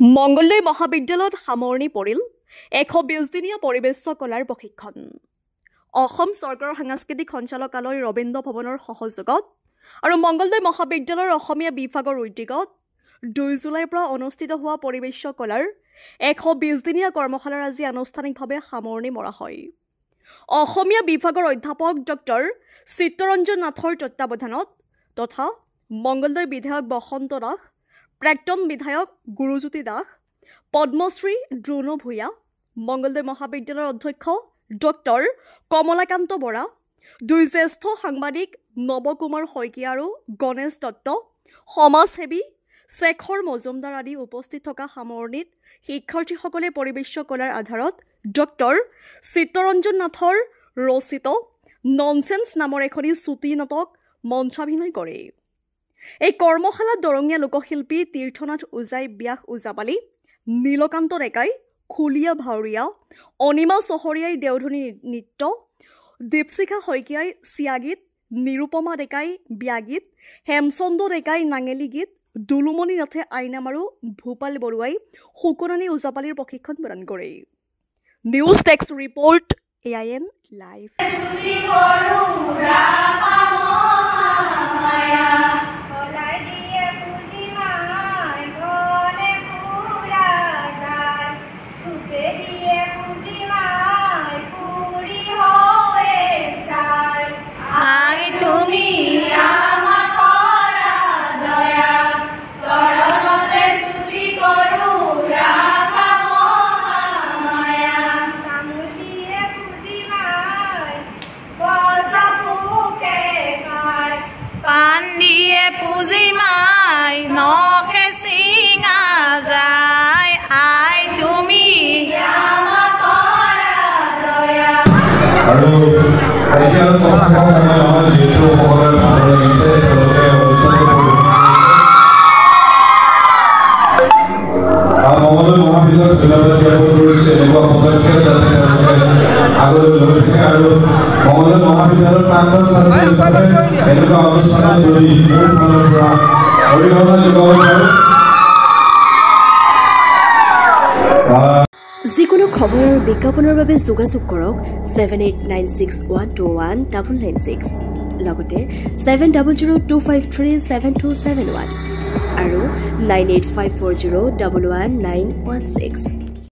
মঙ্গলদৈ মহাবিদ্যালয়ত সামৰণি পৰিল 120 দিনীয়া পৰিৱেশ কলাৰ প্ৰশিক্ষণ। অসম চৰকাৰৰ সাংস্কৃতিক সঞ্চালকালয় ৰবীন্দ্ৰ ভৱনৰ সহযোগত আৰু মঙ্গলদৈ মহাবিদ্যালয়ৰ অসমীয়া বিভাগৰ উদ্যোগত 2 জুলাইৰ পৰা অনুষ্ঠিত হোৱা পৰিৱেশ কলাৰ 120 দিনীয়া কৰ্মশালাৰ আজি আনুষ্ঠানিকভাৱে সামৰণি মৰা হয়। অসমীয়া বিভাগৰ অধ্যাপক ডক্টৰ চিত্তৰঞ্জন নাথৰ তত্ত্বাৱধানত তথা মঙ্গলদৈ বিধায়ক বসন্ত দাস, প্ৰাক্তন বিধায়ক গুৰুজ্যোতি দাস, পদ্মশ্ৰী দ্ৰোণ ভূঞা, মঙ্গলদৈ মহাবিদ্যালয়ৰ অধ্যক্ষ ডক্টৰ কমলাকান্ত বৰা, 2 জ্যেষ্ঠ সাংবাদিক নৱকুমাৰ শইকীয়া আৰু গণেশ দত্ত, সমাজসেৱী শেখৰ মজুমদাৰ আদি উপস্থিত থকা সামৰণিত শিক্ষাৰ্থীসকলে পৰিৱেশ কলাৰ আধাৰত ডক্টৰ চিত্তৰঞ্জন নাথৰ ৰচিত ননচেন্স নামৰ এখনি চুটি নাটক মঞ্চাভিনয় কৰে। এই কৰ্মশালাত দৰঙীয়া লোকশিল্পী তীৰ্থনাথ উজাই ব্যাস ওজাপালি, নীলকান্ত ডেকাই খুলীয়া ভাৱৰীয়া, অনিমা চহৰীয়াই দেওধনী নৃত্য, দীপশিখা শইকীয়াই চিয়াগীত, নিৰুপমা ডেকাই ব্যাগীত, হেমচন্দ্ৰ ডেকাই নাঙেলী গীত, দুলুমণি নাথে আইনাম আৰু ভূপাল বৰুৱাই শুকনানী ওজাপালিৰ প্ৰশিক্ষণ প্ৰদান কৰে। News text report AIN live. যিকোনো খবৰ আৰু বিজ্ঞাপনৰ বাবে যোগাযোগ কৰক 7896121996 লগতে 7002537271 আৰু 9854011916।